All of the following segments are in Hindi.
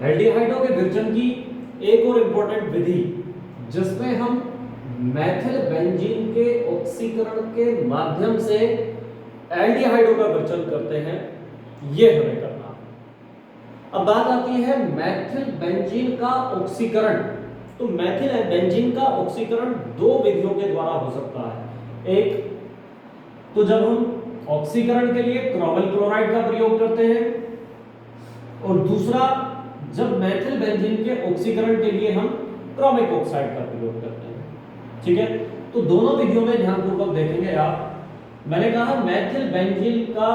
एल्डिहाइडों के विरचन की एक और इंपॉर्टेंट विधि जिसमें हम मेथिल बेंजीन के ऑक्सीकरण के माध्यम से एल्डिहाइडों का विरचन करते हैं, ये हमें करना है। अब बात आती है मेथिल बेंजीन का ऑक्सीकरण। तो मेथिल बेंजीन का ऑक्सीकरण दो विधियों के द्वारा हो सकता है। एक तो जब हम ऑक्सीकरण के लिए क्रोमिल क्लोराइड का प्रयोग करते हैं, और दूसरा जब मेथिल बेंजीन के ऑक्सीकरण के लिए हम क्रोमिक ऑक्साइड का प्रयोग करते हैं। ठीक है, तो दोनों विधियों में ध्यानपूर्वक देखेंगे आप। मैंने कहा मेथिल बेंजीन का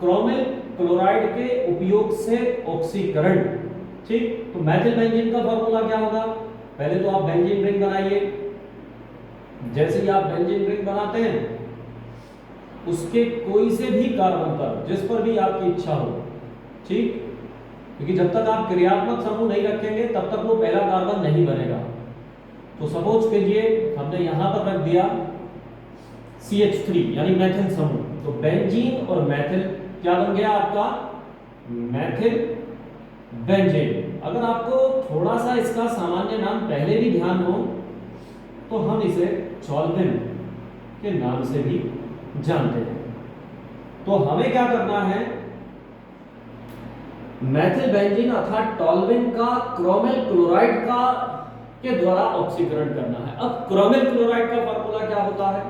क्रोमिल क्लोराइड के उपयोग से ऑक्सीकरण। ठीक, तो मेथिल बेंजीन का फॉर्मूला क्या होगा? पहले तो आप बेंजीन रिंग बनाइए। जैसे ही आप बेंजीन रिंग बनाते हैं, उसके कोई से भी कार्बन पर, जिस पर भी आपकी इच्छा हो, ठीक, क्योंकि जब तक आप क्रियात्मक समूह नहीं रखेंगे तब तक वो पहला कार्बन नहीं बनेगा। तो सपोज कीजिए हमने यहां पर रख दिया CH3 यानी मेथिल समूह, तो बेंजीन और मेथिल क्या बन गया आपका? Methyl benzene. अगर आपको थोड़ा सा इसका सामान्य नाम पहले भी ध्यान हो तो हम इसे टॉल्विन के नाम से भी जानते हैं। तो हमें क्या करना है? मेथिल बेंजीन अर्थात टॉल्विन का क्रोमिल क्लोराइड का के द्वारा ऑक्सीकरण करना है। अब क्रोमिल क्लोराइड का फार्मूला क्या होता है?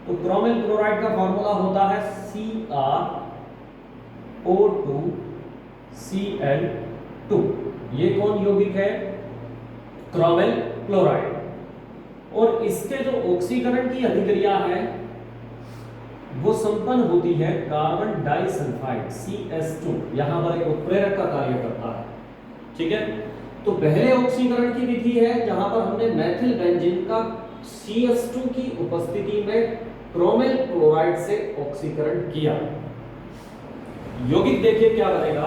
तो क्रोमिल क्लोराइड का फार्मूला होता है CrO2Cl2। ये कौन यौगिक है? Chromyl chloride. और इसके जो ऑक्सीकरण की अभिक्रिया है वो संपन्न होती है कार्बन डाइसल्फाइड CS2। यहां पर एक उत्प्रेरक का कार्य करता है। ठीक है, तो पहले ऑक्सीकरण की विधि है जहां पर हमने मेथिल बेंजीन का CS2 की उपस्थिति में क्रोमिल क्लोराइड से ऑक्सीकरण किया। यौगिक देखिए क्या बनेगा।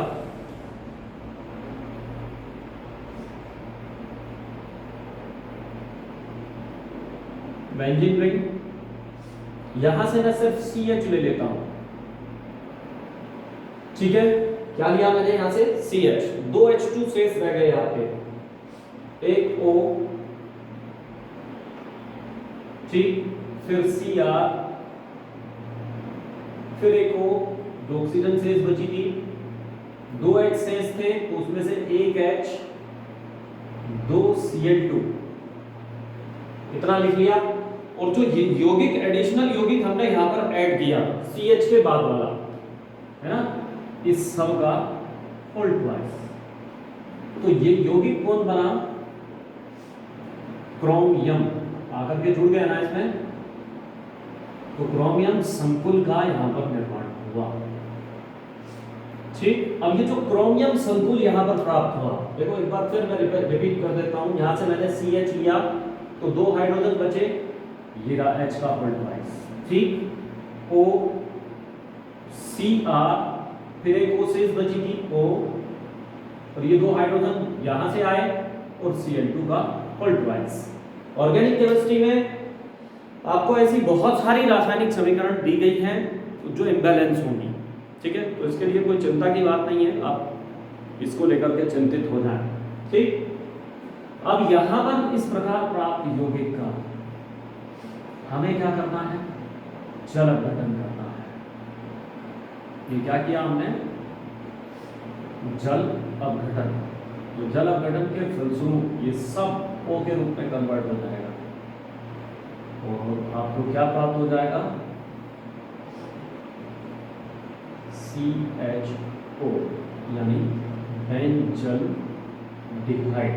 बेंजीन रिंग, यहां से मैं सिर्फ CH ले लेता हूं। ठीक है, क्या लिया मैंने यहां से? CH। दो H2 शेष रह गए यहां पे, एक O, ठीक, फिर Cr, फिर एक O, दो ऑक्सीजन शेष बची थी, दो H शेष थे तो उसमें से एक H, दो Cl2, इतना लिख लिया। और जो यौगिक एडिशनल यौगिक हमने यहां पर ऐड किया CH के बाद वाला, है ना, इस सब का होल ट्वाइस। तो ये यौगिक कौन बना? क्रोमियम आकर के जुड़ गया ना इसमें, तो क्रोमियम संकुल का यहां पर निर्माण हुआ। ठीक, अब ये जो क्रोमियम संकुल यहां पर प्राप्त हुआ, देखो एक बार फिर मैं रिपीट कर देता हूं। यहां से मैंने CH लिया तो दो हाइड्रोजन बचे, ये रहा H का होल ट्वाइस। ठीक, O, Cr, फिर एक O शेष बची थी O, और ये दो हाइड्रोजन यहां से आए और Cl2 का होल ट्वाइस। ऑर्गेनिक केमिस्ट्री में आपको ऐसी बहुत सारी रासायनिक समीकरण दी गई हैं जो इम्बैलेंस होंगी। ठीक है, तो इसके लिए कोई चिंता की बात नहीं है, आप इसको लेकर के चिंतित हो जाएं। ठीक, अब यहां पर इस प्रकार प्राप्त यौगिक का हमें क्या करना है? जल अपघटन करना है। ये क्या किया हमने? जल अपघटन। तो जल अपघटन के फलस्वरूप ये सब O के रूप में कन्वर्ट हो जाएगा और आपको क्या प्राप्त हो जाएगा? CHO यानी बेंजल डिहाइड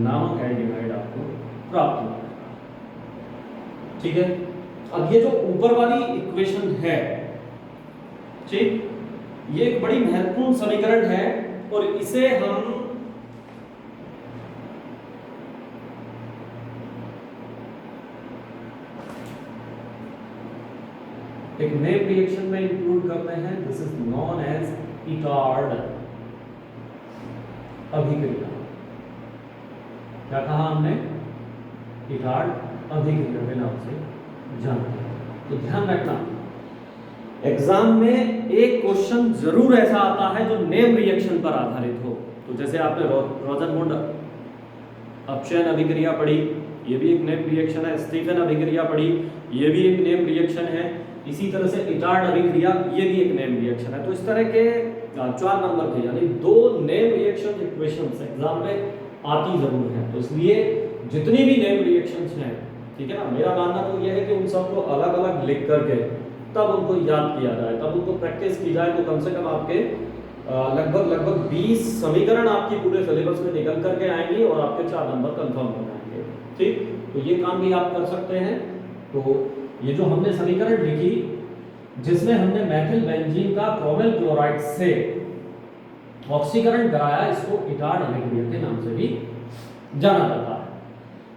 नामक एल्डिहाइड आपको प्राप्त होगा। ठीक है, अब ये जो ऊपर वाली इक्वेशन है, ठीक, ये एक बड़ी महत्वपूर्ण समीकरण है और इसे हम एक नेम रिएक्शन में इंक्लूड करते हैं। This is known as Etard अभिक्रिया। क्या कहा हमने? इटार्ड अभिक्रिया के नाम से जानते हैं। तो ध्यान रखना, एग्जाम में एक क्वेश्चन जरूर ऐसा आता है जो नेम रिएक्शन पर आधारित हो। तो जैसे आपने रोजनमुंड अपचयन अभिक्रिया पढ़ी, ये भी एक नेम रिएक्शन है। स्टीफन अभिक्रिया पढ़ी, ये भी एक नेम रिएक्शन है। इसी तरह से इटार्ड अभिक्रिया, ये भी एक नेम रिएक्शन है। तो इस तरह के 4 नंबर के यानी 2 नेम रिएक्शन इक्वेशंस एग्जाम में आती जरूर है। तो इसलिए जितनी भी नेम रिएक्शंस हैं, ठीक है ना, मेरा मानना तो यह है कि उन सबको अलग अलग लिख करके तब उनको याद किया जाए, तब उनको प्रैक्टिस की जाए, तो कम से कम आपके लगभग 20 समीकरण आपकी पूरे सिलेबस में निकल करके आएंगे और आपके 4 नंबर कंफर्म हो जाएंगे। ठीक, तो ये काम भी आप कर सकते हैं। तो ये जो हमने समीकरण लिखी जिसमें हमने मैथिल बेंजीन का क्रोमेल क्लोराइड से ऑक्सीकरण कराया, इसको इटार्ड अभिक्रिया के नाम से भी जाना जाता है।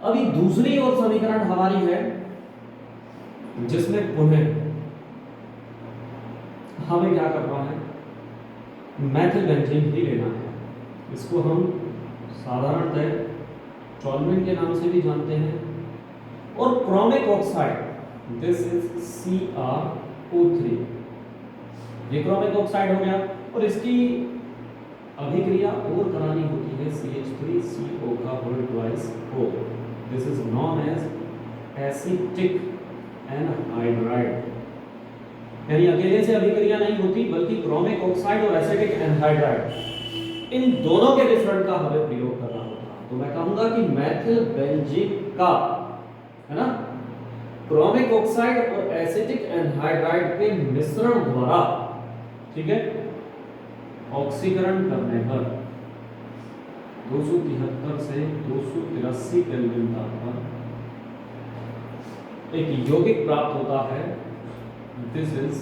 अभी दूसरी और समीकरण हमारी है जिसमें पुनः हमें क्या करना है, मैथिल बेंजीन ही लेना है। इसको हम साधारणतः टॉलमेंट के नाम से भी जानते हैं। और chromic oxide, this is CrO3, ये क्रोमिक ऑक्साइड हो गया। और इसकी अभिक्रिया और करानी होती है CH3CO का whole twice O, this is known as acetic anhydride. यानी अकेले से अभिक्रिया नहीं होती, बल्कि क्रोमिक ऑक्साइड और एसिटिक एनहाइड्राइड इन दोनों के मिश्रण का हमें प्रयोग करना होता है। तो मैं कहूंगा कि मैथिल बेंजीन का, है ना, क्रोमिक ऑक्साइड और एसिटिक एनहाइड्राइड के मिश्रण द्वारा, ठीक है, ऑक्सीकरण करने पर 273 से 283 केल्विन तापमान एक यौगिक प्राप्त होता है। दिस इज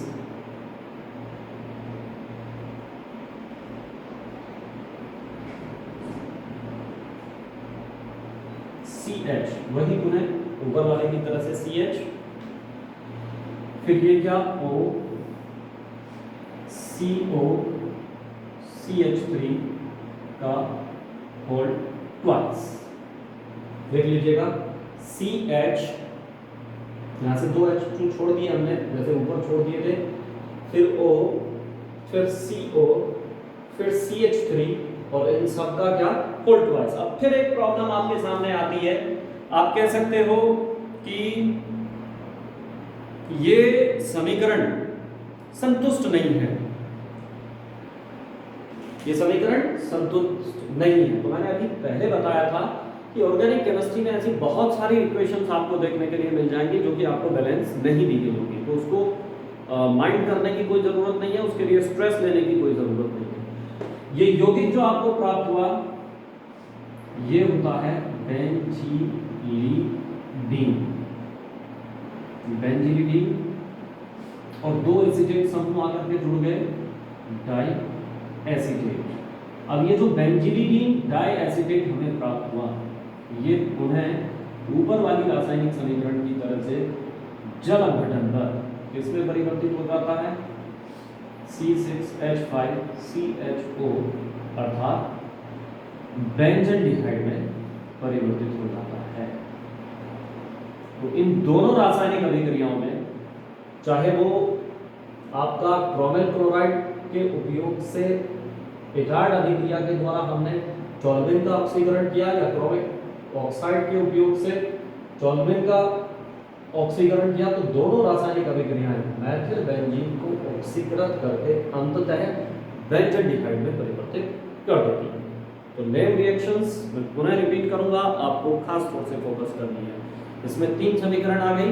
CH, वही पुनः ऊपर वाले की तरह से CH, फिर ये क्या O, CO, CH3 का होल ट्वाइस। देख लीजिएगा CH, यहाँ से 2 H2 छोड़ दिए हमने, जैसे ऊपर छोड़ दिए थे, फिर O, फिर CO, फिर CH3 और इन सब का क्या, होल ट्वाइस। अब फिर एक प्रॉब्लम आपके सामने आती है, आप कह सकते हो कि ये समीकरण संतुष्ट नहीं है, ये समीकरण संतुष्ट नहीं है। तो मैंने अभी पहले बताया था कि ऑर्गेनिक केमिस्ट्री में ऐसी बहुत सारी इक्वेशंस आपको देखने के लिए मिल जाएंगी जो कि आपको बैलेंस नहीं दी गई होगी। तो उसको माइंड करने की कोई जरूरत नहीं है, उसके लिए स्ट्रेस लेने की कोई जरूरत नहीं है। ये यौगिक जो आपको प्राप्त हुआ ये होता है बेंजीलिडीन, और 2 एसीटेट समूह आकर के जुड़ गए डाई एसीटेट। अब ये जो बेंजीलिडीन डाई एसीटेट हमें प्राप्त हुआ, ये पुनः ऊपर वाली रासायनिक समीकरण की तरह से जल अपघटन पर किसमें परिवर्तित हो जाता है, C6H5CHO अर्थात बेंजनडिहाइड में परिवर्तित हो जाता है। तो इन दोनों रासायनिक अभिक्रियाओं में, चाहे वो आपका क्रोमेल क्लोराइड के उपयोग से इटार्ड अभिक्रिया के द्वारा हमने टॉलमिन का ऑक्सीकरण किया, या क्रोमिक ऑक्साइड के उपयोग से टॉलमिन का ऑक्सीकरण किया, तो दोनों रासायनिक अभिक्रियाएं मैथिल बेंजीन को ऑक्सीकृत करके अंततः बेंजनडिहाइड में परिवर्तित कर देती है। तो नेम रिएक्शंस मैं पुनः रिपीट करूंगा, आपको खास तौर से फोकस करनी है। इसमें 3 समीकरण आ गई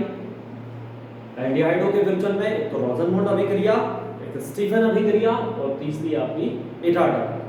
एल्डिहाइडों के विरचन में, एक तो रोजनमुंड अभिक्रिया, एक स्टीफन अभिक्रिया और तीसरी आपकी इटार्ड अभिक्रिया।